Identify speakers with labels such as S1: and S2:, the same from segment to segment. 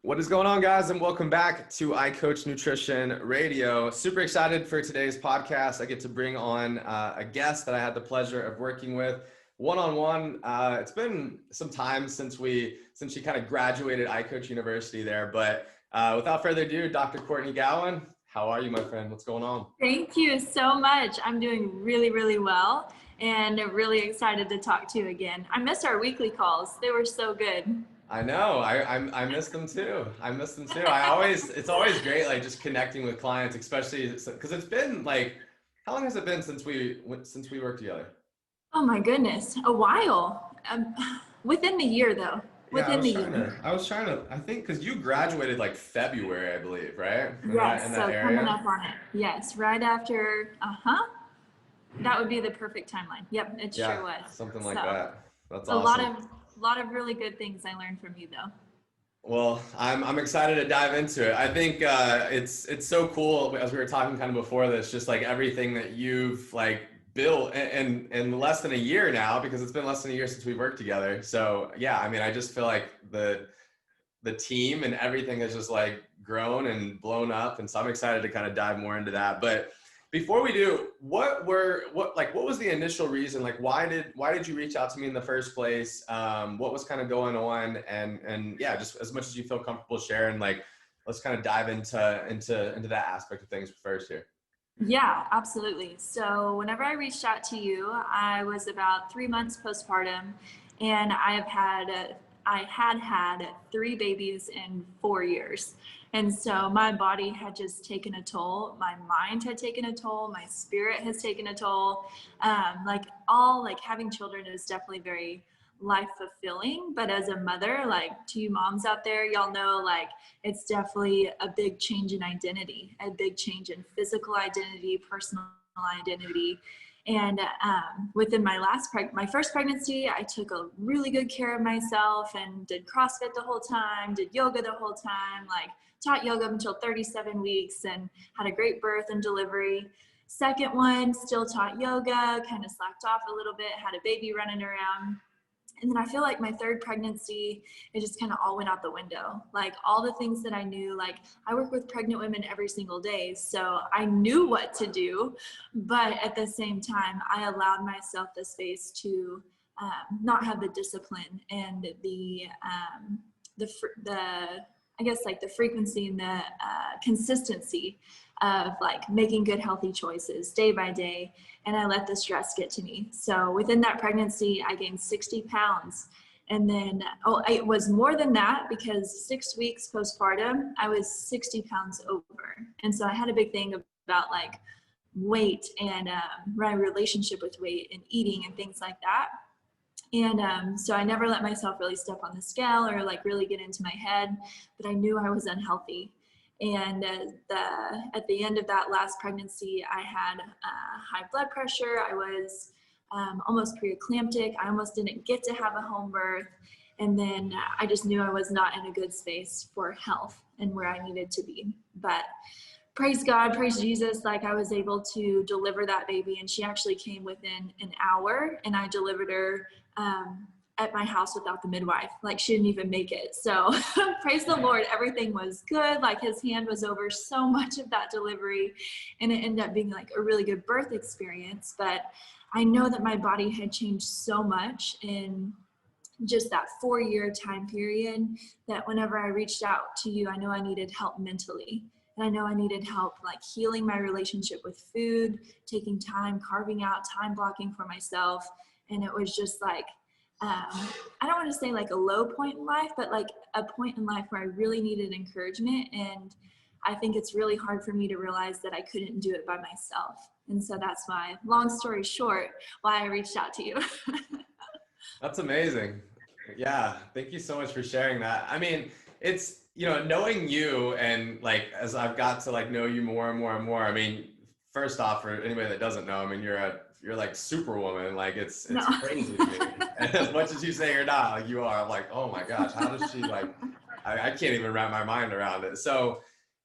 S1: What is going on, guys, and welcome back to I Coach Nutrition Radio. Super excited for today's podcast. I get to bring on a guest that I had the pleasure of working with one-on-one. It's been some time since she kind of graduated I Coach University there, but without further ado, Dr. Courtney Gowin, how are you, my friend? What's going on?
S2: Thank you so much. I'm doing really, really well and really excited to talk to you again. I miss our weekly calls. They were so good.
S1: I know. I miss them too. It's always great, like just connecting with clients, especially because it's been like, how long has it been since we worked together?
S2: Oh my goodness, a while. Within the year though.
S1: I think because you graduated like February, I believe, right?
S2: Yes,
S1: in
S2: so
S1: that area?
S2: coming up on it. Yes, right after, that would be the perfect timeline. Yep, it sure was.
S1: Something like that. That's
S2: awesome. A lot of really good things I learned from you though.
S1: Well, I'm excited to dive into it. I think it's so cool, as we were talking kind of before this, just like everything that you've like built in less than a year now, because it's been less than a year since we worked together. So yeah, I mean, I just feel like the team and everything has just like grown and blown up. And so I'm excited to kind of dive more into that. But before we do, what was the initial reason? Like, why did you reach out to me in the first place? What was kind of going on? And yeah, just as much as you feel comfortable sharing, like, let's kind of dive into that aspect of things first here.
S2: Yeah, absolutely. So whenever I reached out to you, I was about 3 months postpartum, and I had had 3 babies in 4 years. And so my body had just taken a toll. My mind had taken a toll. My spirit has taken a toll. Having children is definitely very life fulfilling. But as a mother, like to you moms out there, y'all know, like it's definitely a big change in identity, a big change in physical identity, personal identity. And within my first pregnancy, I took a really good care of myself and did CrossFit the whole time, did yoga the whole time, like taught yoga until 37 weeks and had a great birth and delivery. Second one, still taught yoga, kind of slacked off a little bit, had a baby running around. And then I feel like my third pregnancy, it just kind of all went out the window. Like all the things that I knew, like I work with pregnant women every single day. So I knew what to do, but at the same time, I allowed myself the space to not have the discipline and the frequency and the consistency of like making good, healthy choices day by day. And I let the stress get to me. So within that pregnancy, I gained 60 pounds. And then, it was more than that because 6 weeks postpartum, I was 60 pounds over. And so I had a big thing about like weight and my relationship with weight and eating and things like that. And so I never let myself really step on the scale or like really get into my head, but I knew I was unhealthy. And at the end of that last pregnancy, I had high blood pressure. I was almost preeclamptic. I almost didn't get to have a home birth. And then I just knew I was not in a good space for health and where I needed to be. But praise God, praise Jesus, like I was able to deliver that baby, and she actually came within an hour, and I delivered her at my house without the midwife. Like she didn't even make it. So praise the Lord, everything was good. Like his hand was over so much of that delivery, and it ended up being like a really good birth experience. But I know that my body had changed so much in just that 4-year time period that whenever I reached out to you, I know I needed help mentally. And I know I needed help like healing my relationship with food, taking time, carving out time blocking for myself. And it was just like, I don't want to say like a low point in life, but like a point in life where I really needed encouragement. And I think it's really hard for me to realize that I couldn't do it by myself. And so that's why, long story short, why I reached out to you.
S1: That's amazing. Yeah. Thank you so much for sharing that. I mean, it's, knowing you and like, as I've got to like know you more and more and more, I mean, first off, for anybody that doesn't know, I mean, you're like superwoman. Like it's crazy to me. And as much as you say you're not, like you are, I'm like, oh my gosh, how does she like, I can't even wrap my mind around it. So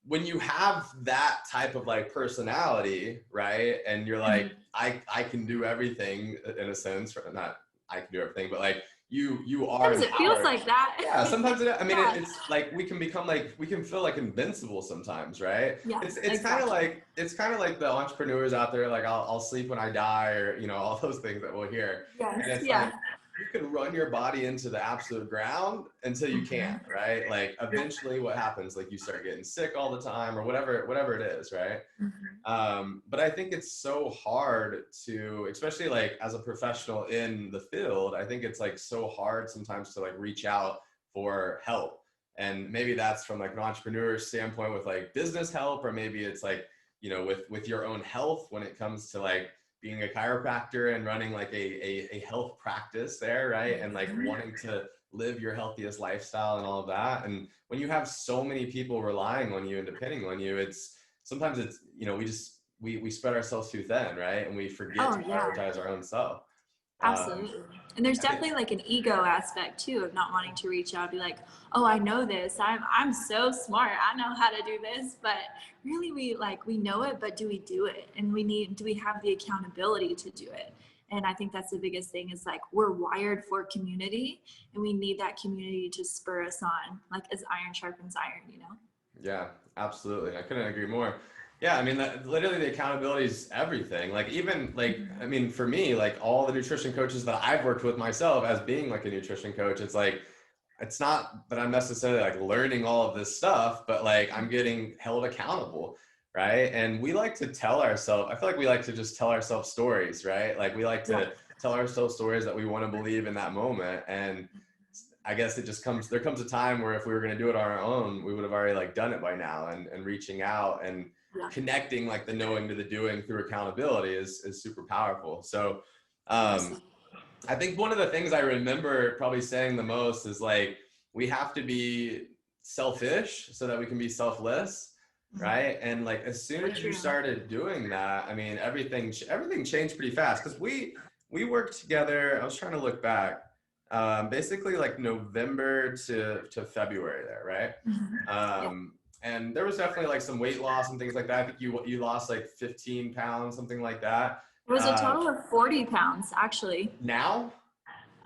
S1: when you have that type of like personality, right? And you're like, I can do everything in a sense, not I can do everything, but like you are
S2: Sometimes it feels
S1: empowered.
S2: like that.
S1: Yeah, sometimes I mean,
S2: Yeah.
S1: it's like we can become like we can feel like invincible sometimes, right?
S2: Yes,
S1: It's kind of
S2: exactly.
S1: like the entrepreneurs out there, like I'll sleep when I die, or all those things that we'll hear, and
S2: Yes,
S1: it's
S2: yeah.
S1: like you can run your body into the absolute ground until you can't,
S2: Mhm.
S1: right? Like
S2: Yeah.
S1: eventually, what happens? Like you start getting sick all the time, or whatever it is, right?
S2: Mhm.
S1: But I think it's so hard to, especially like as a professional in the field, I think it's like so hard sometimes to like reach out for help. And maybe that's from like an entrepreneur standpoint with like business help, or maybe it's like, with your own health when it comes to like being a chiropractor and running like a health practice there, right? And like
S2: Mhm.
S1: wanting to live your healthiest lifestyle and all of that. And when you have so many people relying on you and depending on you, sometimes it's we spread ourselves too thin, right? And we forget to
S2: Oh yeah.
S1: prioritize our own self. um
S2: Absolutely. And there's
S1: I think
S2: definitely like an ego aspect too of not wanting to reach out, be like, oh, I know this. I'm so smart. I know how to do this. But really we know it, but do we do it? And do we have the accountability to do it? And I think that's the biggest thing is like we're wired for community and we need that community to spur us on, like as iron sharpens iron.
S1: Yeah, absolutely. I couldn't agree more. Yeah, I mean, literally the accountability is everything. Like even like, I
S2: Mhm.
S1: mean, for me, like all the nutrition coaches that I've worked with myself as being like a nutrition coach, it's like, it's not that I'm necessarily like learning all of this stuff, but like I'm getting held accountable, right? And we like to tell ourselves, I feel like we like to just tell ourselves stories, right? Like we like
S2: Yeah.
S1: to tell ourselves stories that we want to believe in that moment. And I guess there comes a time where if we were going to do it on our own, we would have already like done it by now, and reaching out and
S2: Yeah.
S1: connecting like the knowing to the doing through accountability is super powerful. So, um,
S2: Absolutely.
S1: I think one of the things I remember probably saying the most is like, we have to be selfish so that we can be selfless.
S2: Mhm.
S1: Right. And like, as soon
S2: So
S1: as you
S2: true.
S1: started doing that, I mean, everything changed pretty fast. Cause we worked together. I was trying to look back, basically like November to February there. Right.
S2: Mhm. Yeah.
S1: And there was definitely like some weight loss and things like that. I think you lost like 15 pounds, something like that.
S2: It was a
S1: Uh,
S2: total of 40 pounds, actually.
S1: Now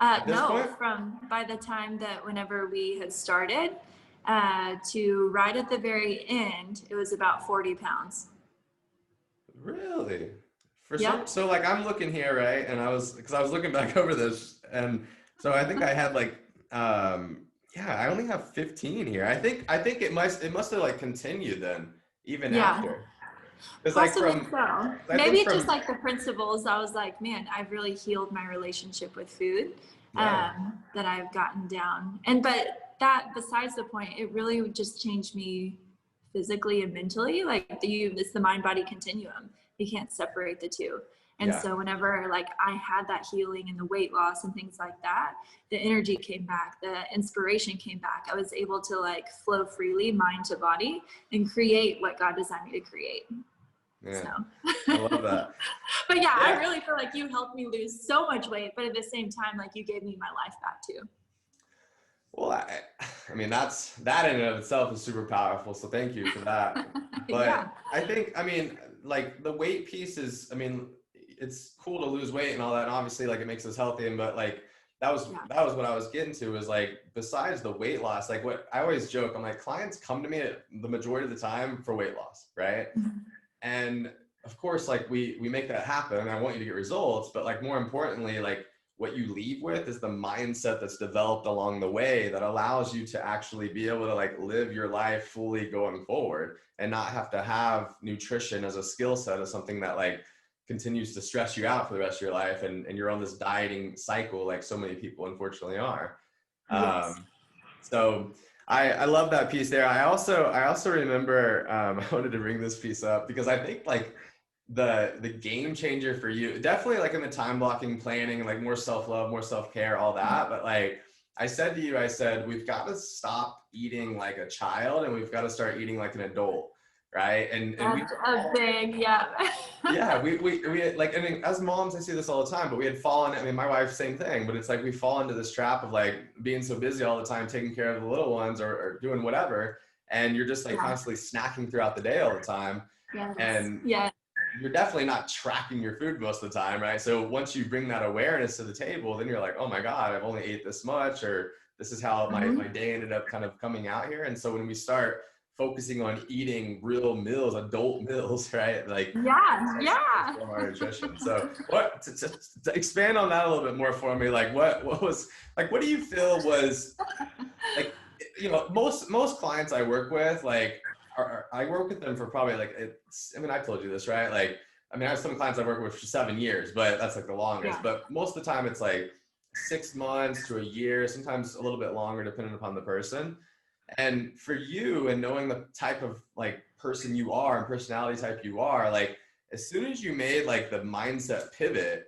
S1: at this
S2: No,
S1: point?
S2: from by the time that whenever we had started to right at the very end, it was about 40 pounds.
S1: Really? For some,
S2: Yep.
S1: so like I'm looking here, right? And because I was looking back over this, and so I think I had like, yeah, I only have 15 here. I think it must have like continued then, even
S2: Yeah,
S1: after. It's like
S2: possibly
S1: from,
S2: so.
S1: I
S2: Maybe
S1: think
S2: it's just
S1: from,
S2: like the principles. I was like, man, I've really healed my relationship with food
S1: yeah,
S2: that I've gotten down. But that, besides the point, it really just changed me physically and mentally. Like it's the mind body continuum. You can't separate the two. And
S1: yeah,
S2: so whenever like I had that healing and the weight loss and things like that, the energy came back, the inspiration came back. I was able to like flow freely, mind to body, and create what God designed me to create.
S1: yeah.
S2: So,
S1: I love that.
S2: but yeah, I
S1: Yeah.
S2: really feel like you helped me lose so much weight, but at the same time, like you gave me my life back too.
S1: Well, I mean, that in and of itself is super powerful. So thank you for that.
S2: Yeah.
S1: But I think, I mean, like the weight piece is, I mean, it's cool to lose weight and all that. And obviously like it makes us healthy. But like,
S2: Yeah.
S1: that was what I was getting to, is like, besides the weight loss, like what I always joke, I'm like, clients come to me the majority of the time for weight loss. Right.
S2: Mhm.
S1: And of course, like we make that happen, and I want you to get results, but like more importantly, like what you leave with is the mindset that's developed along the way that allows you to actually be able to like live your life fully going forward, and not have to have nutrition as a skill set, as something that like continues to stress you out for the rest of your life, and you're on this dieting cycle like so many people unfortunately are.
S2: Yes.
S1: um, so I love that piece there. I also remember, I wanted to bring this piece up because I think like the game changer for you, definitely like in the time blocking, planning, like more self-love, more self-care, all that. But like I said to you, I said, we've got to stop eating like a child and we've got to start eating like an adult. Right. And we
S2: That's a big, yeah.
S1: yeah, we like, I mean, as moms, I see this all the time, but we had fallen, I mean, my wife, same thing, but it's like we fall into this trap of like being so busy all the time, taking care of the little ones, or doing whatever. And you're just like
S2: Yeah.
S1: constantly snacking throughout the day all the time.
S2: Yes.
S1: And
S2: Yeah.
S1: you're definitely not tracking your food most of the time, right? So once you bring that awareness to the table, then you're like, oh my God, I've only ate this much, or this is how my day ended up kind of coming out here. And so when we start focusing on eating real meals, adult meals, right? Like,
S2: Yeah.
S1: transform our nutrition. So what, to expand on that a little bit more for me, like what was, like, what do you feel was like, most clients I work with, like, I work with them for probably like, I mean, I told you this, right? Like, I mean, I have some clients I've worked with for 7 years, but that's like the longest.
S2: Yeah.
S1: But most of the time it's like 6 months to a year, sometimes a little bit longer, depending upon the person. And for you, and knowing the type of like person you are and personality type you are, like as soon as you made like the mindset pivot,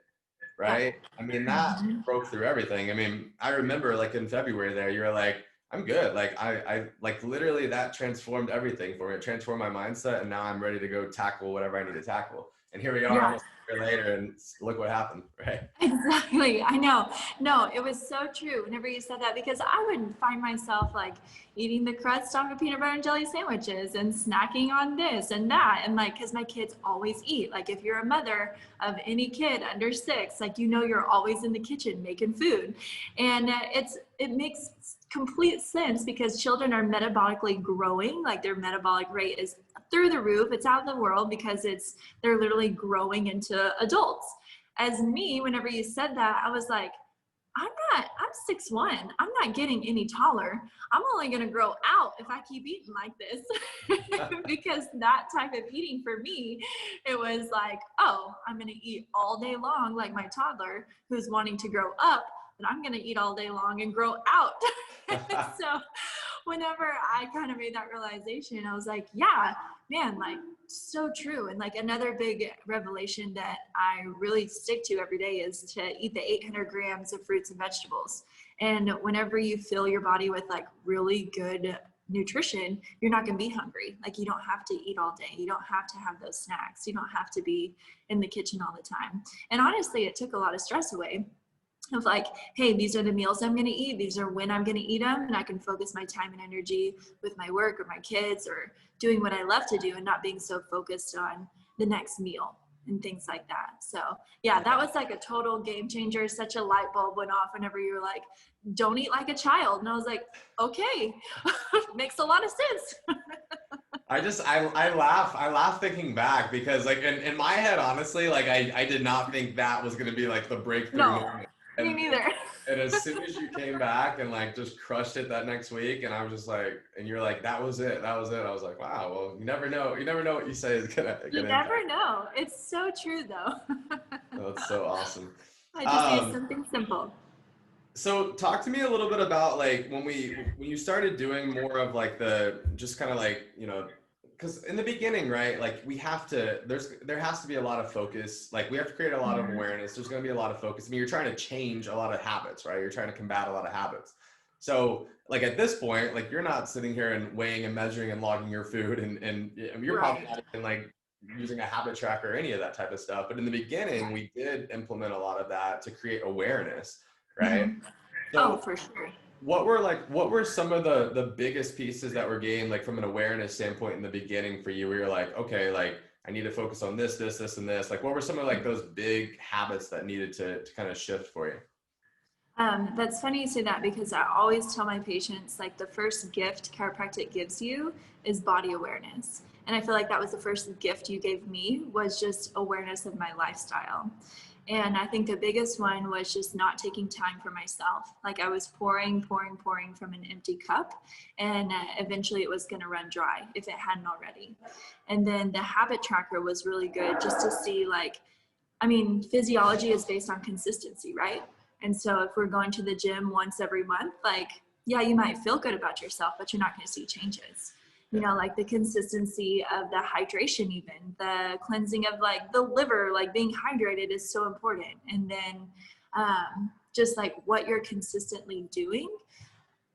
S2: Yeah.
S1: right? I mean, that broke through everything. I mean, I remember like in February there, you were like, I'm good. Like I like literally that transformed everything for me. It transformed my mindset, and now I'm ready to go tackle whatever I need to tackle. And here we are
S2: Yeah.
S1: almost a year later, and look what happened, right?
S2: Exactly. I know. No, it was so true whenever you said that, because I would find myself like eating the crust off of peanut butter and jelly sandwiches and snacking on this and that. And like, cause my kids always eat. Like if you're a mother of any kid under 6, like, you're always in the kitchen making food. And it makes complete sense because children are metabolically growing. Like their metabolic rate is through the roof. It's out of the world because they're literally growing into adults. As me, whenever you said that, I was like, I'm 6'1". I'm not getting any taller. I'm only going to grow out if I keep eating like this. Because that type of eating for me, it was like, oh, I'm going to eat all day long like my toddler who's wanting to grow up, but I'm going to eat all day long and grow out. So whenever I kind of made that realization, I was like, yeah, man, like so true. And like another big revelation that I really stick to every day is to eat the 800 grams of fruits and vegetables. And whenever you fill your body with like really good nutrition, you're not going to be hungry. Like you don't have to eat all day. You don't have to have those snacks. You don't have to be in the kitchen all the time. And honestly, it took a lot of stress away of like, hey, these are the meals I'm going to eat. These are when I'm going to eat them. And I can focus my time and energy with my work or my kids or doing what I love to do and not being so focused on the next meal and things like that. So yeah, that was like a total game changer. Such a light bulb went off whenever you were like, don't eat like a child. And I was like, okay, makes a lot of sense.
S1: I laugh thinking back because like in my head, honestly, like I did not think that was going to be like the breakthrough moment.
S2: Me neither.
S1: And as soon as you came back and like just crushed it that next week, and I was just like, and you're like, that was it. I was like, wow, well, you never know what you say is gonna
S2: You never know. It's so true though.
S1: Oh, that's so awesome.
S2: I just ate something simple.
S1: So talk to me a little bit about like when you started doing more of like the just kind of like, because in the beginning, right, like there has to be a lot of focus. Like we have to create a lot of awareness. There's going to be a lot of focus. I mean, you're trying to change a lot of habits, right? You're trying to combat a lot of habits. So like at this point, like you're not sitting here and weighing and measuring and logging your food and you're probably not even like using a habit tracker or any of that type of stuff. But in the beginning, we did implement a lot of that to create awareness, right? So,
S2: for sure.
S1: what were some of the biggest pieces that were gained like from an awareness standpoint in the beginning for you where you're like, okay, like I need to focus on this and this? Like what were some of like those big habits that needed to kind of shift for you?
S2: That's funny you say that because I always tell my patients like the first gift chiropractic gives you is body awareness. And I feel like that was the first gift you gave me, was just awareness of my lifestyle. And I think the biggest one was just not taking time for myself. Like I was pouring from an empty cup, and eventually it was going to run dry if it hadn't already. And then the habit tracker was really good just to see like, I mean, physiology is based on consistency, right? And so if we're going to the gym once every month, like, yeah, you might feel good about yourself, but you're not going to see changes. Like the consistency of the hydration, even the cleansing of like the liver, like being hydrated is so important. And then just like what you're consistently doing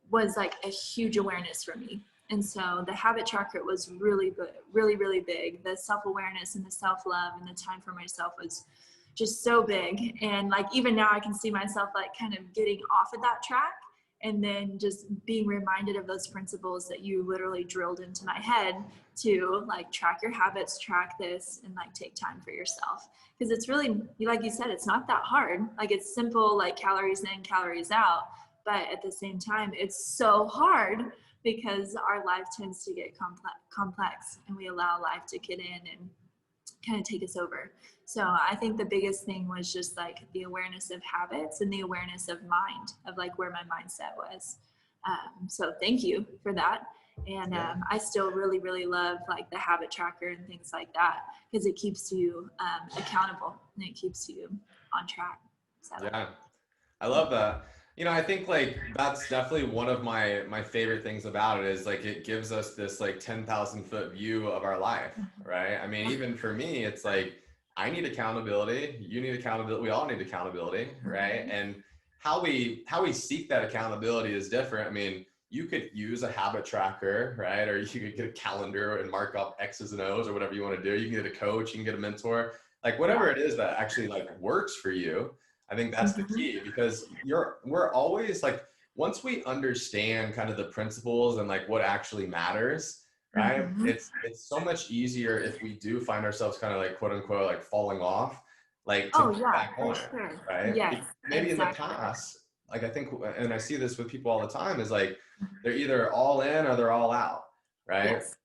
S2: was like a huge awareness for me. And so the habit tracker was really good, really big. The self-awareness and the self-love and the time for myself was just so big. And like, even now I can see myself like kind of getting off of that track and then just being reminded of those principles that you literally drilled into my head to like track your habits, track this, and like take time for yourself. Because it's really, like you said, it's not that hard. Like it's simple, like calories in, calories out. But at the same time, it's so hard because our life tends to get complex, and we allow life to get in and kind of take us over. So I think the biggest thing was just like the awareness of habits and the awareness of mind, of like where my mindset was. So thank you for that. And I still really, really love like the habit tracker and things like that, because it keeps you accountable and it keeps you on track. So.
S1: Yeah, I love that. You know, I think like that's definitely one of my favorite things about it is like it gives us this like 10,000-foot view of our life, right? I mean, even for me, it's like I need accountability, you need accountability, we all need accountability, right? And how we seek that accountability is different. I mean, you could use a habit tracker, right? Or you could get a calendar and mark up X's and O's or whatever you want to do. You can get a coach, you can get a mentor, like whatever it is that actually like works for you. I think that's the key, because we're always like, once we understand kind of the principles and like what actually matters, right? It's so much easier if we do find ourselves kind of like quote unquote like falling off, like to get back on it, right?
S2: Yes,
S1: Maybe in the past, like I think, and I see this with people all the time, is like they're either all in or they're all out, right?
S2: Yes.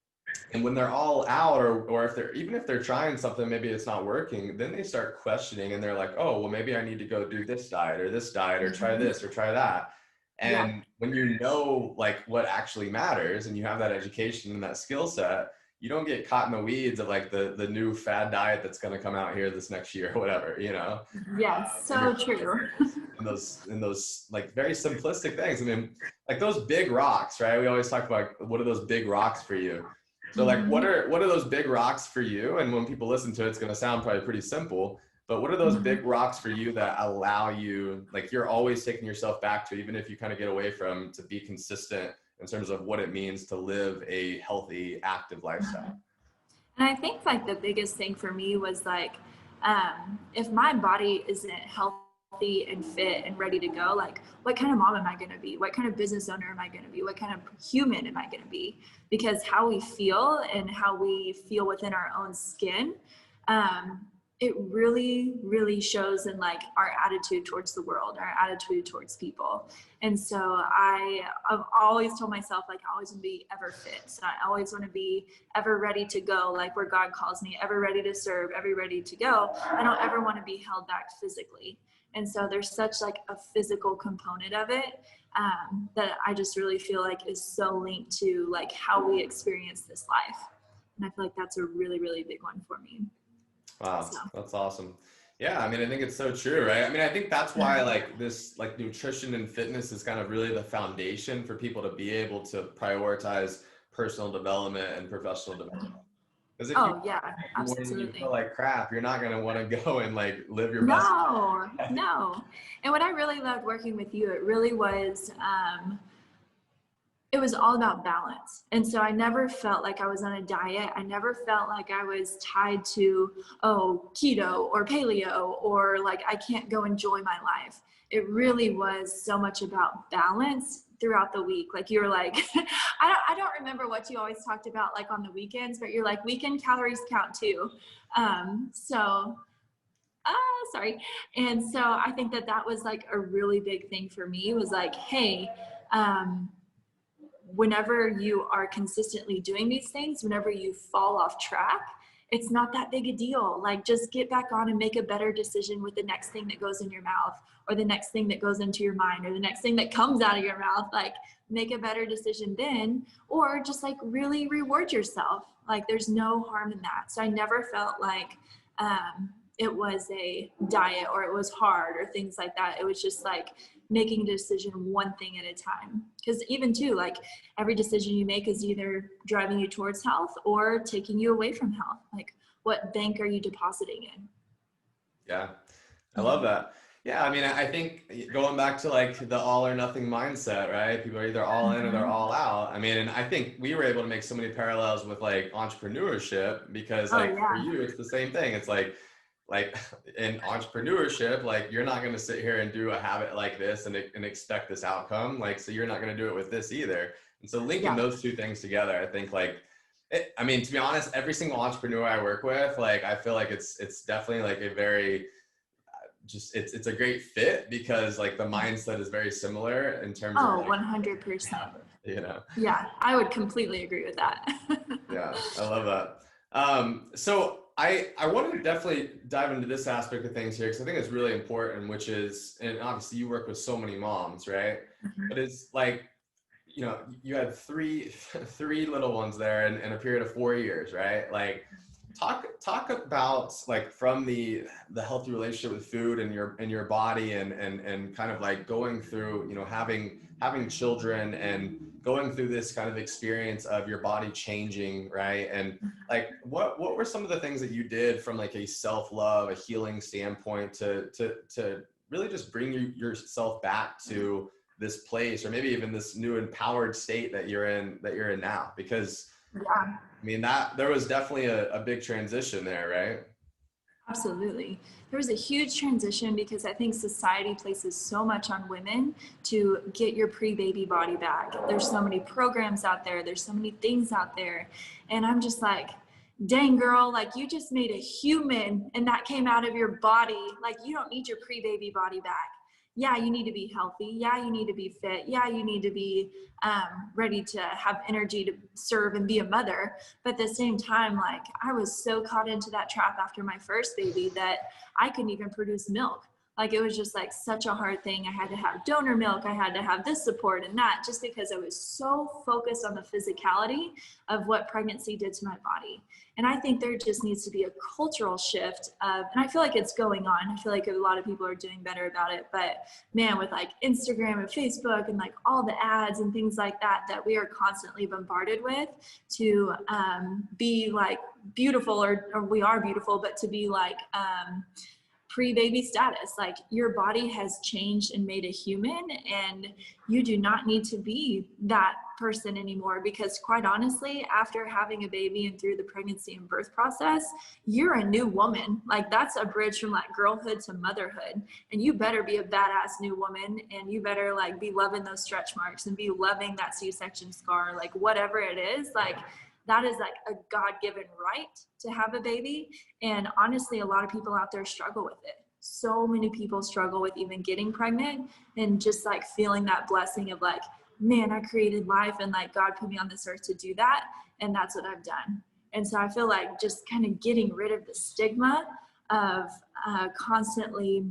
S1: And when they're all out, or if they're, even if they're trying something, maybe it's not working, then they start questioning and they're like, oh, well, maybe I need to go do this diet or try this or try that. And when you know like what actually matters and you have that education and that skill set, you don't get caught in the weeds of like the new fad diet that's going to come out here this next year or whatever, you know?
S2: Yes, so true.
S1: In those like very simplistic things. I mean, like those big rocks, right? We always talk about what are those big rocks for you? So like, what are those big rocks for you? And when people listen to it, it's going to sound probably pretty simple, but what are those big rocks for you that allow you, like you're always taking yourself back to, even if you kind of get away from, to be consistent in terms of what it means to live a healthy, active lifestyle?
S2: And I think like the biggest thing for me was like, if my body isn't healthy and fit and ready to go, like what kind of mom am I going to be? What kind of business owner am I going to be? What kind of human am I going to be? Because how we feel and how we feel within our own skin, it really, really shows in like our attitude towards the world, our attitude towards people. And so I've always told myself, like, I always want to be ever fit. So I always want to be ever ready to go, like where God calls me, ever ready to serve, ever ready to go. I don't ever want to be held back physically. And so there's such like a physical component of it that I just really feel like is so linked to like how we experience this life. And I feel like that's a really, really big one for me.
S1: Wow, that's awesome. Yeah, I mean, I think it's so true, right? I mean, I think that's why like this, like nutrition and fitness is kind of really the foundation for people to be able to prioritize personal development and professional development. Because if when you feel like crap, you're not going to want to go and like live your best life.
S2: No. And what I really loved working with you, it really was, it was all about balance. And so I never felt like I was on a diet. I never felt like I was tied to, keto or paleo, or like I can't go enjoy my life. It really was so much about balance throughout the week. Like you were like, I don't remember what you always talked about like on the weekends, but you're like, weekend calories count too. Sorry. And so I think that was like a really big thing for me, was like, hey, whenever you are consistently doing these things, whenever you fall off track, it's not that big a deal. Like just get back on and make a better decision with the next thing that goes in your mouth, or the next thing that goes into your mind, or the next thing that comes out of your mouth. Like make a better decision then, or just like really reward yourself. Like there's no harm in that. So I never felt like it was a diet or it was hard or things like that. It was just like making a decision one thing at a time. Because even too, like every decision you make is either driving you towards health or taking you away from health. Like what bank are you depositing in?
S1: Yeah, I love that. Yeah, I mean, I think going back to like the all or nothing mindset, right? People are either all in or they're all out. I mean, and I think we were able to make so many parallels with like entrepreneurship, because like for you, it's the same thing. It's like like in entrepreneurship, like you're not going to sit here and do a habit like this and expect this outcome. Like, so you're not going to do it with this either. And so linking
S2: Yeah.
S1: those two things together, I think like, I mean, to be honest, every single entrepreneur I work with, like, I feel like it's definitely like a very, just, it's a great fit because like the mindset is very similar in terms of
S2: Oh,
S1: like,
S2: 100%.
S1: you know.
S2: Yeah, I would completely agree with that.
S1: Yeah, I love that. So I wanted to definitely dive into this aspect of things here because I think it's really important, which is, and obviously you work with so many moms, right? But it's like, you know, you had three little ones there in a period of 4 years, right? Like talk about like from the healthy relationship with food and your body and kind of like going through, you know, having children and going through this kind of experience of your body changing, right? And like what were some of the things that you did from like a self-love, a healing standpoint to really just bring yourself back to this place, or maybe even this new empowered state that you're in now? Because
S2: Yeah.
S1: I mean, that there was definitely a big transition there, right?
S2: Absolutely. There was a huge transition because I think society places so much on women to get your pre-baby body back. There's so many programs out there, there's so many things out there. And I'm just like, dang girl, like you just made a human and that came out of your body. Like you don't need your pre-baby body back. Yeah, you need to be healthy. Yeah, you need to be fit. Yeah, you need to be ready to have energy to serve and be a mother. But at the same time, like I was so caught into that trap after my first baby that I couldn't even produce milk. Like it was just like such a hard thing. I had to have donor milk. I had to have this support and that, just because I was so focused on the physicality of what pregnancy did to my body. And I think there just needs to be a cultural shift of, and I feel like it's going on. I feel like a lot of people are doing better about it, but man, with like Instagram and Facebook and like all the ads and things like that, that we are constantly bombarded with to be like beautiful, or we are beautiful, but to be like, pre-baby status, like your body has changed and made a human, and you do not need to be that person anymore, because quite honestly, after having a baby and through the pregnancy and birth process, you're a new woman. Like that's a bridge from like girlhood to motherhood, and you better be a badass new woman, and you better like be loving those stretch marks and be loving that C-section scar, like whatever it is, like that is like a God-given right to have a baby. And honestly, a lot of people out there struggle with it. So many people struggle with even getting pregnant and just like feeling that blessing of like, man, I created life and like God put me on this earth to do that. And that's what I've done. And so I feel like just kind of getting rid of the stigma of constantly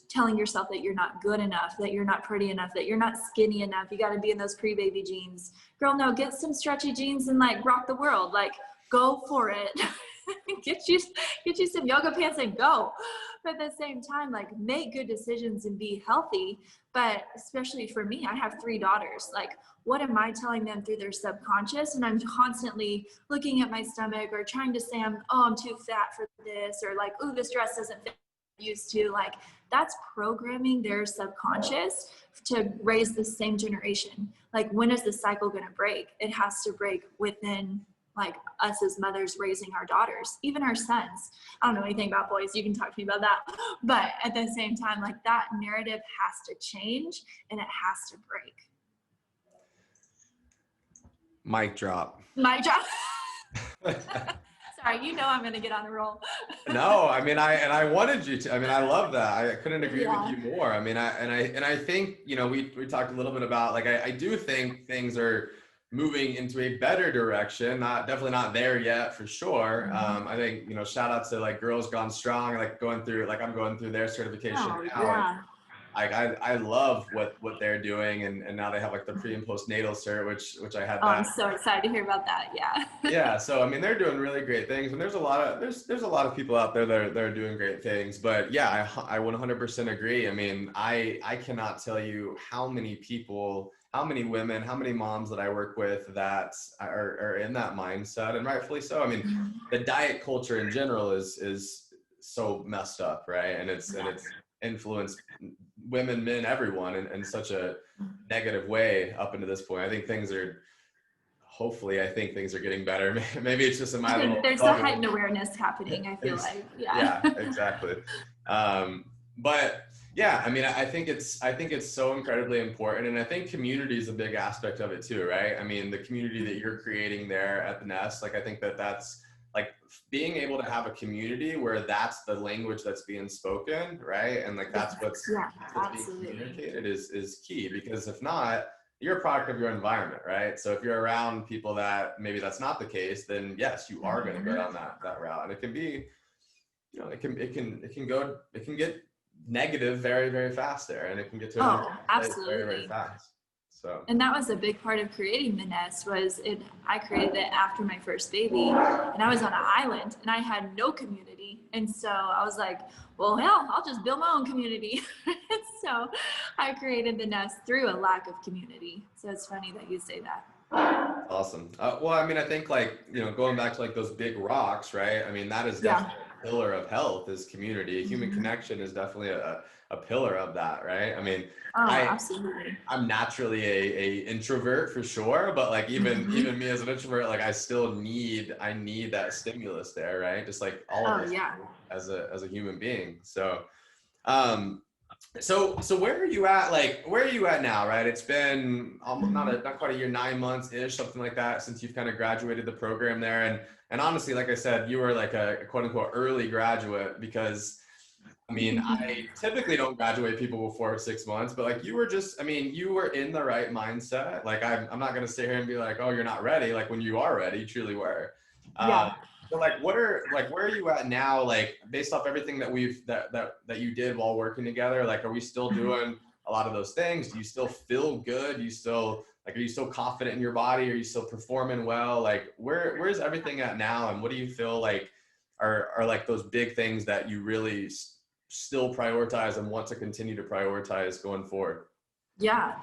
S2: telling yourself that you're not good enough, that you're not pretty enough, that you're not skinny enough. You got to be in those pre-baby jeans. Girl, no, get some stretchy jeans and like rock the world. Like go for it. get you some yoga pants and go. But at the same time, like make good decisions and be healthy. But especially for me, I have 3 daughters. Like what am I telling them through their subconscious? And I'm constantly looking at my stomach or trying to say, I'm too fat for this, or like, ooh, this dress doesn't fit used to. Like that's programming their subconscious to raise the same generation. Like when is the cycle going to break? It has to break within like us as mothers raising our daughters, even our sons. I don't know anything about boys. You can talk to me about that. But at the same time, like that narrative has to change and it has to break.
S1: Mic drop.
S2: My job. Sorry, you know I'm going to get on a roll.
S1: No, I mean, I wanted you to. I mean, I love that. I couldn't agree with
S2: Yeah.
S1: you more. I mean, I think, you know, we talked a little bit about like I do think things are moving into a better direction. Definitely not there yet for sure. I think, you know, shout out to like Girls Gone Strong, like I'm going through their certification
S2: Oh,
S1: now.
S2: yeah.
S1: I love what they're doing, and now they have like the pre and postnatal cert, which I had
S2: Oh, I'm
S1: that.
S2: so excited to hear about that. Yeah.
S1: Yeah, so I mean they're doing really great things, and there's a lot of people out there that are doing great things. But yeah, I 100% agree. I mean, I cannot tell you how many people, how many women, how many moms that I work with that are in that mindset, and rightfully so. I mean, the diet culture in general is so messed up, right? And it's influenced women, men, everyone in such a negative way up into this point. I think things are hopefully I think things are getting better. Maybe it's just in my little
S2: There's a
S1: bubble.
S2: heightened awareness happening, I feel like. Yeah.
S1: Yeah, exactly. But yeah, I mean, I think it's so incredibly important, and I think community is a big aspect of it too, right? I mean, the community that you're creating there at the Nest, like I think that that's like being able to have a community where that's the language that's being spoken, right? And like
S2: Yeah,
S1: what's being
S2: absolutely.
S1: communicated is key, because if not, you're a product of your environment, right? So if you're around people that maybe that's not the case, then yes, you are going to go down that route, and it can be, you know, it can get negative very, very fast there, and it can get to an
S2: Oh,
S1: unhealthy place very, very
S2: absolutely.
S1: fast. So
S2: And that was a big part of creating the nest. Was it I created it after my first baby, and I was on an island and I had no community, and so I was like, well, hell, I'll just build my own community. So I created the nest through a lack of community. So it's funny that you say that.
S1: awesome. Well, I mean, I think, like, you know, going back to like those big rocks, right? I mean, that is
S2: Yeah.
S1: definitely a pillar of health, is community. Human
S2: Mhm.
S1: connection is definitely a pillar of that, right? I mean,
S2: Oh,
S1: I
S2: absolutely.
S1: I'm naturally a introvert for sure, but like
S2: Mhm.
S1: even me as an introvert, like I need that stimulus there, right? Just like all of
S2: Oh,
S1: us
S2: yeah.
S1: as a human being. So um so where are you at, like where are you at now, right? It's been almost
S2: Mhm.
S1: not quite a year, 9 months ish, something like that, since you've kind of graduated the program there. And honestly, like I said, you were like a quote unquote early graduate, because I mean, I typically don't graduate people before 6 months, but like you were just, I mean, you were in the right mindset. Like I'm not gonna sit here and be like, oh, you're not ready. Like when you are ready, you truly were. Um,
S2: Yeah.
S1: so like, where are you at now? Like based off everything that that you did while working together, like are we still doing a lot of those things? Do you still feel good? Do you still like, are you still confident in your body? Are you still performing well? Like where's everything at now? And what do you feel like are like those big things that you really still prioritize and want to continue to prioritize going forward?
S2: Yeah.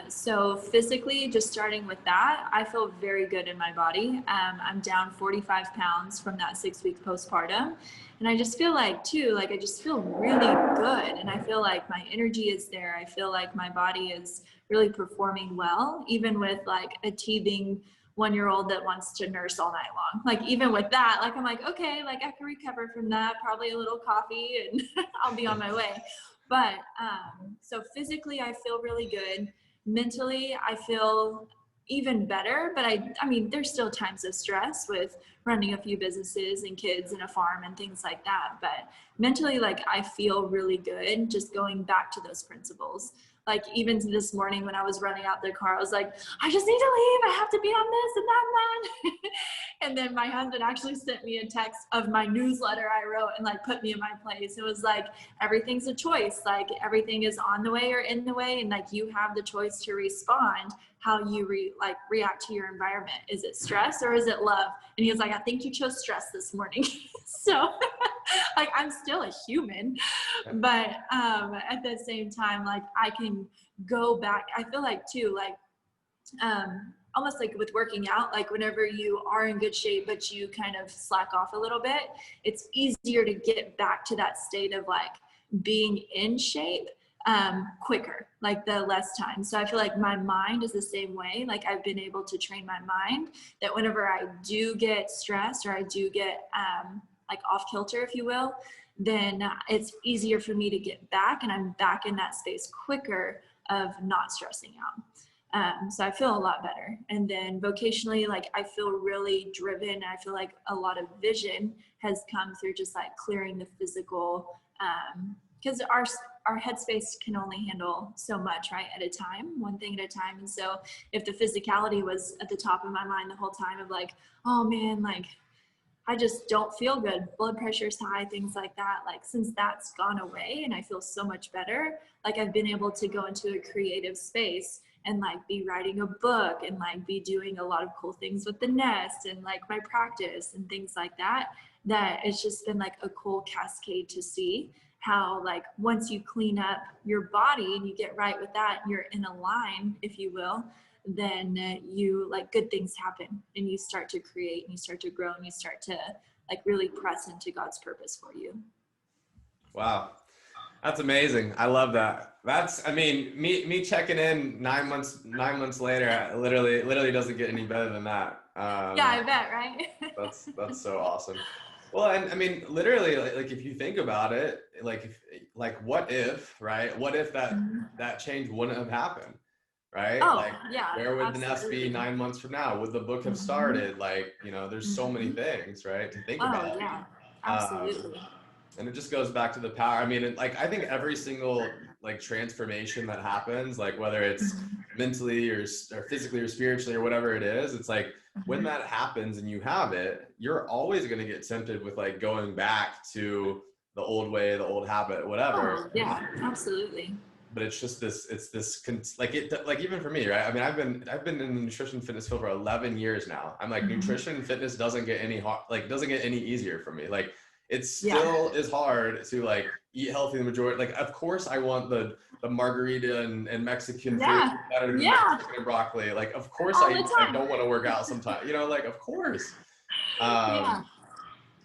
S2: So physically, just starting with that, I feel very good in my body. I'm down 45 pounds from that 6 week postpartum. And I just feel like, too, like I just feel really good. And I feel like my energy is there. I feel like my body is really performing well, even with like a teething 1 year old that wants to nurse all night long. Like, even with that, like, I'm like, okay, like I can recover from that, probably a little coffee, and I'll be on my way. But so physically, I feel really good. Mentally, I feel even better. But I mean, there's still times of stress with running a few businesses and kids and a farm and things like that. But mentally, like I feel really good. Just going back to those principles. Like even this morning when I was running out the car, I was like, I just need to leave. I have to be on this and that and that. And then my husband actually sent me a text of my newsletter I wrote and like put me in my place. It was like, everything's a choice. Like everything is on the way or in the way. And like you have the choice to respond how you react to your environment. Is it stress or is it love? And he was like, I think you chose stress this morning. So like I'm still a human, but at the same time, like I can go back. I feel like too, like almost like with working out, like whenever you are in good shape but you kind of slack off a little bit, it's easier to get back to that state of like being in shape quicker, like the less time. So I feel like my mind is the same way. Like I've been able to train my mind that whenever I do get stressed or I do get like off kilter, if you will, then it's easier for me to get back and I'm back in that space quicker of not stressing out. So I feel a lot better. And then vocationally, like I feel really driven. I feel like a lot of vision has come through just like clearing the physical, because our headspace can only handle so much, right, at a time, one thing at a time. And so if the physicality was at the top of my mind the whole time of like, oh man, like I just don't feel good, blood pressure's high, things like that. Like since that's gone away and I feel so much better, like I've been able to go into a creative space and like be writing a book and like be doing a lot of cool things with the nest and like my practice and things like that, that it's just been like a cool cascade to see how like once you clean up your body and you get right with that, you're in a line, if you will, then you like good things happen and you start to create and you start to grow and you start to like really press into God's purpose for you.
S1: Wow. That's amazing. I love that. That's, I mean, me checking in 9 months later, literally doesn't get any better than that.
S2: Yeah, I bet, right?
S1: That's so awesome. Well, and I mean, literally, like if you think about it, like what if, right? What if
S2: Mhm.
S1: that change wouldn't have happened, right?
S2: Oh,
S1: Like,
S2: yeah,
S1: where would the nest be
S2: absolutely.
S1: 9 months from now? Would the book have
S2: Mhm.
S1: started? Like, there's so many
S2: Mhm.
S1: things, right, to think
S2: Oh,
S1: about.
S2: yeah,
S1: Um,
S2: absolutely.
S1: and it just goes back to the power. I mean, like I think every single like transformation that happens, like whether it's
S2: Mhm.
S1: mentally or physically or spiritually or whatever it is, it's like when
S2: Mhm.
S1: that happens and you have it, you're always going to get tempted with like going back to the old way, the old habit, whatever.
S2: Oh, yeah, absolutely.
S1: But it's just like even for me, right? I mean, I've been in the nutrition fitness field for 11 years now. I'm like,
S2: Mhm.
S1: nutrition and fitness doesn't get any hard, like doesn't get any easier for me. Like it
S2: Yeah.
S1: still is hard to like eat healthy the majority. Like of course I want the margarita and Mexican food
S2: Yeah.
S1: better than the
S2: Yeah.
S1: chicken and broccoli. Like of course
S2: All
S1: I
S2: the
S1: I
S2: time.
S1: don't want to work out sometimes, like of course. Um,
S2: Yeah.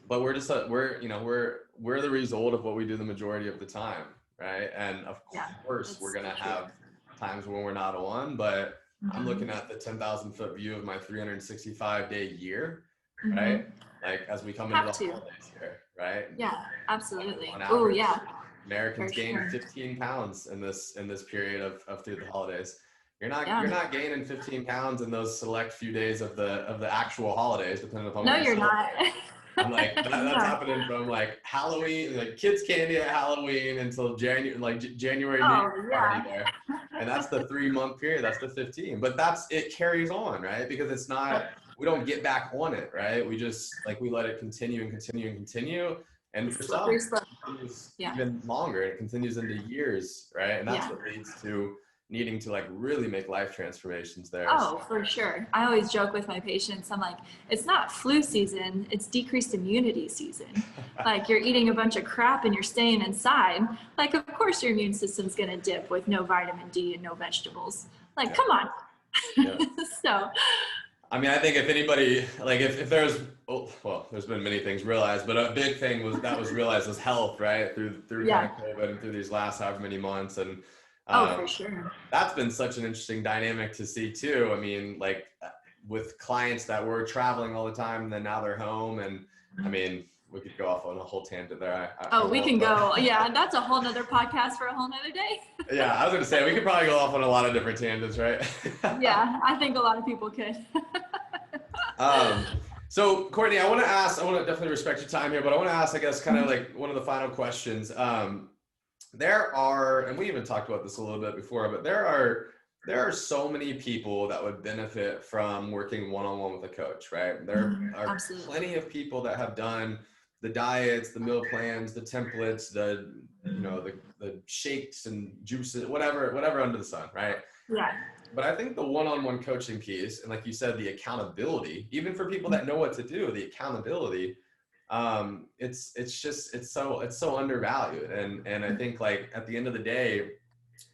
S1: but we're just we're the result of what we do the majority of the time, right? And of
S2: Yeah.
S1: course we're
S2: That's so
S1: gonna
S2: true.
S1: have times when we're not on, but I'm looking
S2: Mhm.
S1: at the 10,000-foot view of my 365-day year, right?
S2: Mhm.
S1: Like as we come into
S2: Have
S1: the
S2: to.
S1: holidays here, right?
S2: Yeah,
S1: On
S2: absolutely. Oh,
S1: average,
S2: yeah, for
S1: Americans gain
S2: sure.
S1: 15 pounds in this period of through the holidays. You're
S2: Yeah.
S1: not gaining 15 pounds in those select few days of the actual holidays, depending upon
S2: No,
S1: what you
S2: you're not.
S1: celebrate. I'm like that's
S2: No.
S1: happening from like Halloween, like kids candy at Halloween until January New Year's
S2: Oh,
S1: party
S2: yeah.
S1: there, and that's the 3 month period. That's the 15, but it carries on, right? Because it's not
S2: Yep.
S1: we don't get back on it, right? We just like we let it continue and continue and continue, and for some
S2: Slippery slope.
S1: it continues
S2: Yeah.
S1: even longer. It continues into years, right? And that's
S2: Yeah.
S1: what leads to needing to like really make life transformations there. So,
S2: Oh, for sure. I always joke with my patients, I'm like, it's not flu season, it's decreased immunity season. Like you're eating a bunch of crap and you're staying inside. Like, of course, your immune system's going to dip with no vitamin D and no vegetables. Like,
S1: yeah,
S2: come on.
S1: yeah.
S2: So,
S1: I mean, I think if anybody, like if there's, well, there's been many things realized, but a big thing was realized was health, right? Through kind
S2: yeah.
S1: of COVID and through these last however many months. And
S2: Oh,
S1: um,
S2: for sure.
S1: that's been such an interesting dynamic to see too. I mean, like with clients that were traveling all the time and then now they're home. And I mean, we could go off on a whole tangent there. I
S2: Oh, we
S1: won't,
S2: can
S1: but
S2: go. Yeah, that's a whole nother podcast for a whole nother day.
S1: yeah, I was going to say, we could probably go off on a lot of different tangents, right?
S2: Yeah, I think a lot of people could.
S1: Um, so Courtney, I want to definitely respect your time here, but I want to ask, I guess, kind of like one of the final questions. There are, and we even talked about this a little bit before, but there are so many people that would benefit from working one-on-one with a coach, right? There
S2: Mhm,
S1: are
S2: absolutely.
S1: plenty of people that have done the diets, the meal plans, the templates, the shakes and juices, whatever under the sun, right?
S2: Yeah.
S1: But I think the one-on-one coaching piece, and like you said, the accountability, even for people that know what to do, the accountability, it's so undervalued. And I think like at the end of the day,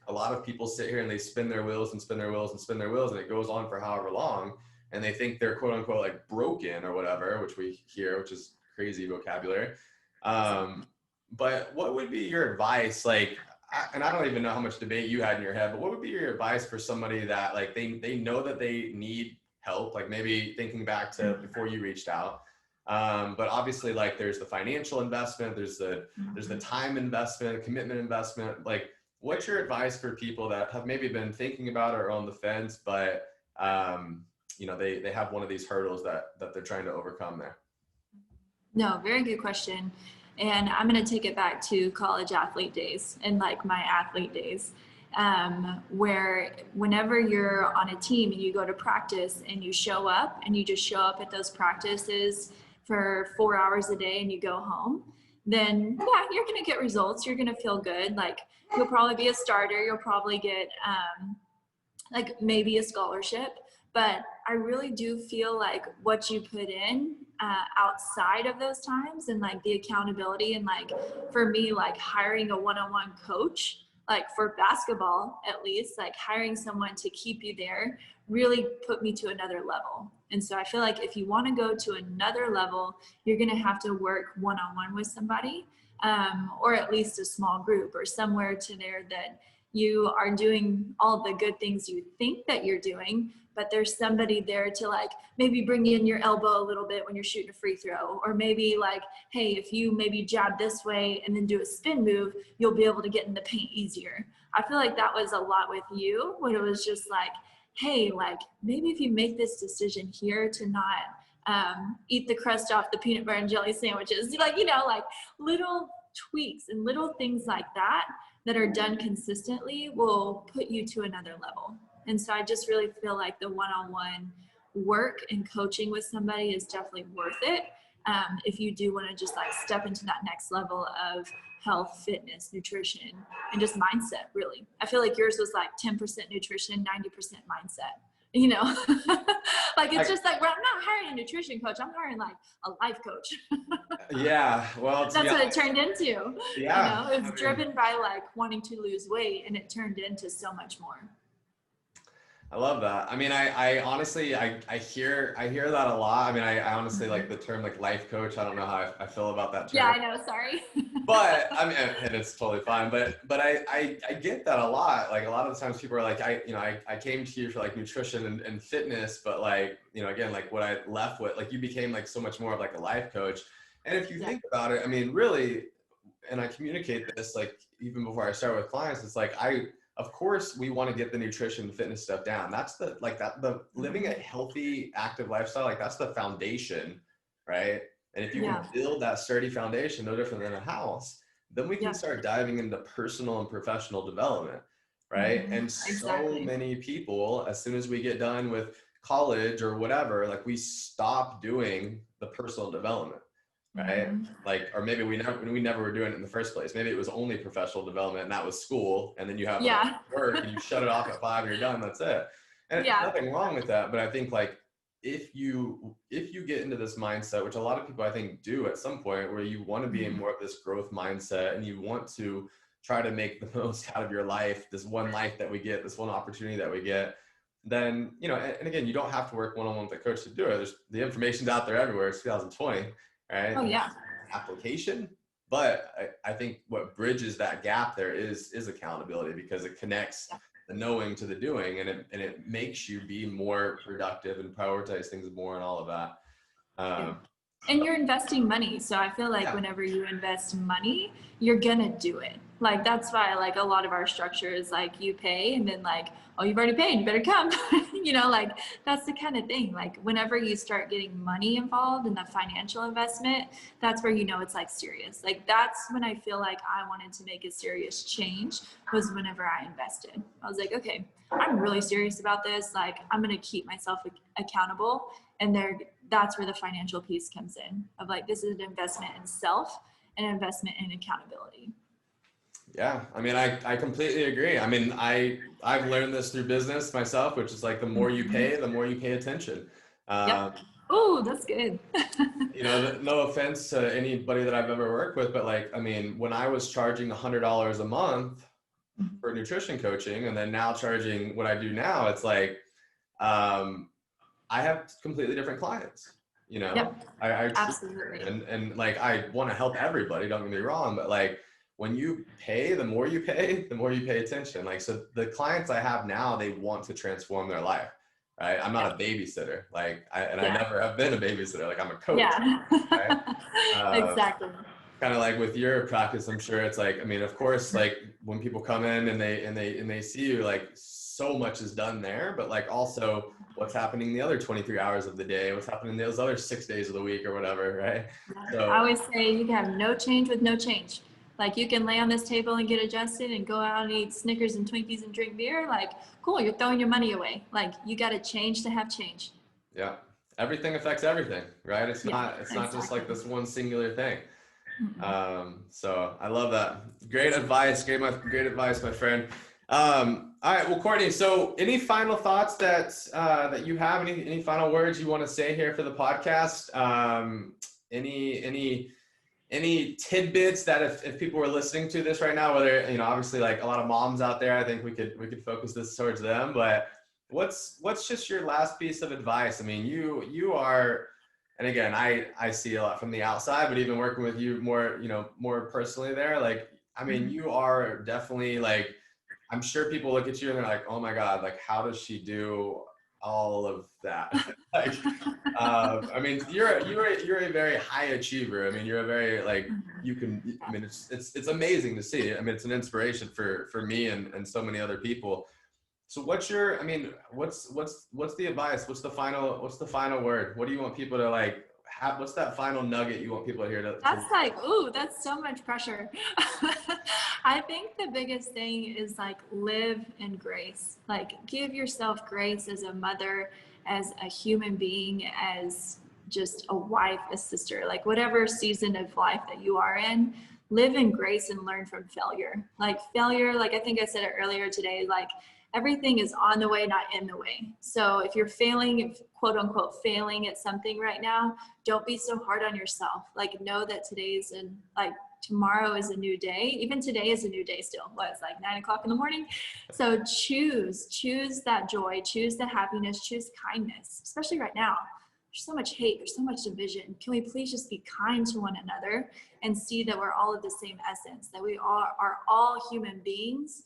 S1: a lot of people sit here and they spin their wheels and spin their wheels and spin their wheels, and it goes on for however long, and they think they're quote unquote like broken or whatever, which we hear, which is crazy vocabulary. Um, but what would be your advice? Like, and I don't even know how much debate you had in your head, but what would be your advice for somebody that like they know that they need help, like maybe thinking back to before you reached out. But obviously, like there's the financial investment, there's the time investment, commitment investment. Like, what's your advice for people that have maybe been thinking about it or on the fence, but they have one of these hurdles that they're trying to overcome there?
S2: No, very good question. And I'm going to take it back to college athlete days and like my athlete days, where whenever you're on a team and you go to practice and you show up and you just show up at those practices for 4 hours a day and you go home, then yeah, you're going to get results. You're going to feel good. Like you'll probably be a starter. You'll probably get like maybe a scholarship, but I really do feel like what you put in outside of those times and like the accountability and like for me, like hiring a one-on-one coach, like for basketball, at least like hiring someone to keep you there really put me to another level. And so I feel like if you want to go to another level, you're going to have to work one-on-one with somebody. or at least a small group or somewhere to there that you are doing all the good things you think that you're doing, but there's somebody there to like maybe bring in your elbow a little bit when you're shooting a free throw, or maybe like, hey, if you maybe jab this way and then do a spin move, you'll be able to get in the paint easier. I feel like that was a lot with you, when it was just like, hey, like maybe if you make this decision here to not eat the crust off the peanut butter and jelly sandwiches, like, you know, like little tweaks and little things like that that are done consistently will put you to another level. And so I just really feel like the one-on-one work and coaching with somebody is definitely worth it. If you do want to just like step into that next level of health, fitness, nutrition, and just mindset, really. I feel like yours was like 10% nutrition, 90% mindset, you know? Like, it's just like, well, I'm not hiring a nutrition coach, I'm hiring like a life coach.
S1: Yeah, well,
S2: that's what it turned into.
S1: Yeah,
S2: you know, it's driven by like wanting to lose weight, and it turned into so much more.
S1: I love that. I mean, I honestly, I hear that a lot. I mean, I honestly like the term like life coach. I don't know how I feel about that term.
S2: Yeah, I know. Sorry.
S1: But I mean, and it's totally fine. But I get that a lot. Like a lot of the times people are like, I came to you for like nutrition and fitness, but like, you know, again, like what I left with, like you became like so much more of like a life coach. And if you think about it, I mean, really, and I communicate this like even before I start with clients, it's like of course we want to get the nutrition and fitness stuff down. That's the living a healthy, active lifestyle, like that's the foundation, right? And if you can build that sturdy foundation, no different than a house, then we can start diving into personal and professional development, right? And so many people, as soon as we get done with college or whatever, like we stop doing the personal development. Right? Like, or maybe we never were doing it in the first place. Maybe it was only professional development and that was school. And then you have like, work and you shut it off at 5 and you're done. That's it. And nothing wrong with that. But I think like, if you get into this mindset, which a lot of people I think do at some point, where you want to be in more of this growth mindset and you want to try to make the most out of your life, this one life that we get, this one opportunity that we get, then, you know, and again, you don't have to work one-on-one with a coach to do it. The information's out there everywhere. It's 2020. Right?
S2: Oh yeah.
S1: Application. But I think what bridges that gap there is accountability, because it connects the knowing to the doing, and it makes you be more productive and prioritize things more and all of that.
S2: And you're investing money. So I feel like whenever you invest money, you're gonna do it. Like, that's why like a lot of our structure is like you pay and then like, oh, you've already paid, you better come. You know, like that's the kind of thing. Like whenever you start getting money involved in the financial investment, that's where you know it's like serious. Like that's when I feel like I wanted to make a serious change, was whenever I invested. I was like, okay, I'm really serious about this. Like I'm gonna keep myself accountable. And that's where the financial piece comes in, of like, this is an investment in self and an investment in accountability.
S1: Yeah, I mean, I completely agree. I mean, I've learned this through business myself, which is like the more you pay, the more you pay attention.
S2: Oh, that's good.
S1: You know, no offense to anybody that I've ever worked with, but like, I mean, when I was charging $100 a month for nutrition coaching, and then now charging what I do now, it's like, I have completely different clients, you know. I
S2: absolutely.
S1: And like, I want to help everybody, don't get me wrong, but like, when you pay, the more you pay attention. Like, so the clients I have now, they want to transform their life, right? I'm not a babysitter, like, I never have been a babysitter. Like, I'm a coach. Right?
S2: Exactly.
S1: Kind of like with your practice, I'm sure it's like, I mean, of course, like when people come in and they see you, like so much is done there, but like also what's happening the other 23 hours of the day, what's happening those other 6 days of the week or whatever, right? So
S2: I always say you can have no change with no change. Like you can lay on this table and get adjusted and go out and eat Snickers and Twinkies and drink beer. Like, cool, you're throwing your money away. Like you got to change to have change.
S1: Yeah. Everything affects everything, right? It's not just like this one singular thing. So I love that. Great advice. Great advice, my friend. All right. Well, Courtney, so any final thoughts that you have, any final words you want to say here for the podcast? Any tidbits that if people were listening to this right now, whether, you know, obviously like a lot of moms out there, I think we could focus this towards them, but what's just your last piece of advice? I mean, you are and again, I see a lot from the outside, but even working with you more, you know, more personally there, like, I mean, you are definitely like, I'm sure people look at you and they're like, oh my God, like, how does she do all of that? Like, I mean, you're a very high achiever. I mean, you're a very like, you can, I mean, it's amazing to see. I mean, it's an inspiration for me and so many other people. So what's your, I mean, what's the advice? What's the final word? What do you want people to like have? What's that final nugget you want people to hear to
S2: That's like, ooh, that's so much pressure. I think the biggest thing is like live in grace. Like give yourself grace as a mother, as a human being, as just a wife, a sister, like whatever season of life that you are in, live in grace and learn from failure. Like failure, like I think I said it earlier today, like everything is on the way, not in the way. So if you're failing, if quote unquote failing at something right now, don't be so hard on yourself. Like know that today's and like tomorrow is a new day. Even today is a new day still. What, it's like 9 o'clock in the morning. So choose that joy, choose the happiness, choose kindness, especially right now. There's so much hate, there's so much division. Can we please just be kind to one another and see that we're all of the same essence, that we are all human beings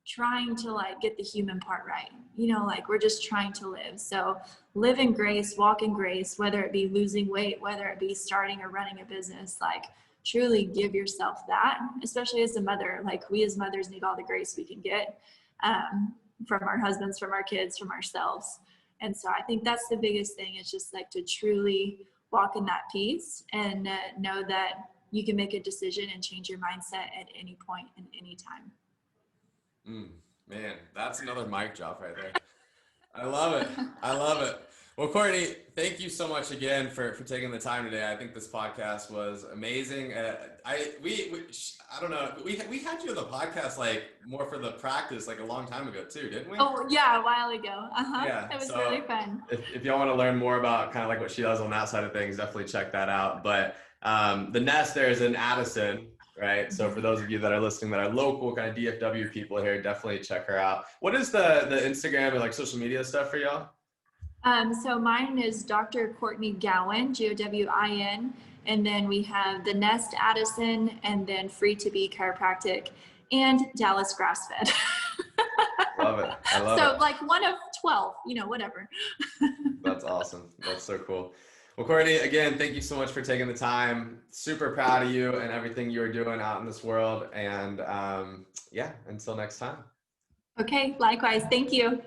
S2: trying to like get the human part right. You know, like we're just trying to live. So live in grace, walk in grace, whether it be losing weight, whether it be starting or running a business, like truly give yourself that, especially as a mother. Like we as mothers need all the grace we can get from our husbands, from our kids, from ourselves. And so I think that's the biggest thing. It's just like to truly walk in that peace and know that you can make a decision and change your mindset at any point and any time.
S1: Man, that's another mic drop right there. I love it. I love it. Well, Courtney, thank you so much again for taking the time today. I think this podcast was amazing. I don't know. We had you on the podcast like more for the practice like a long time ago too, didn't we?
S2: Oh yeah, a while ago.
S1: Yeah.
S2: It was
S1: So
S2: really fun.
S1: if y'all want to learn more about kind of like what she does on that side of things, definitely check that out. But the nest there is in Addison, right? So for those of you that are listening that are local kind of DFW people here, definitely check her out. What is the Instagram and like social media stuff for y'all?
S2: So mine is Dr. Courtney Gowin, Gowin, and then we have the Nest Addison, and then Free to Be Chiropractic, and Dallas Grassfed.
S1: Love it. I love
S2: so
S1: it.
S2: like one of 12, you know, whatever.
S1: That's awesome. That's so cool. Well, Courtney, again, thank you so much for taking the time. Super proud of you and everything you're doing out in this world. And yeah, until next time.
S2: Okay, likewise. Thank you.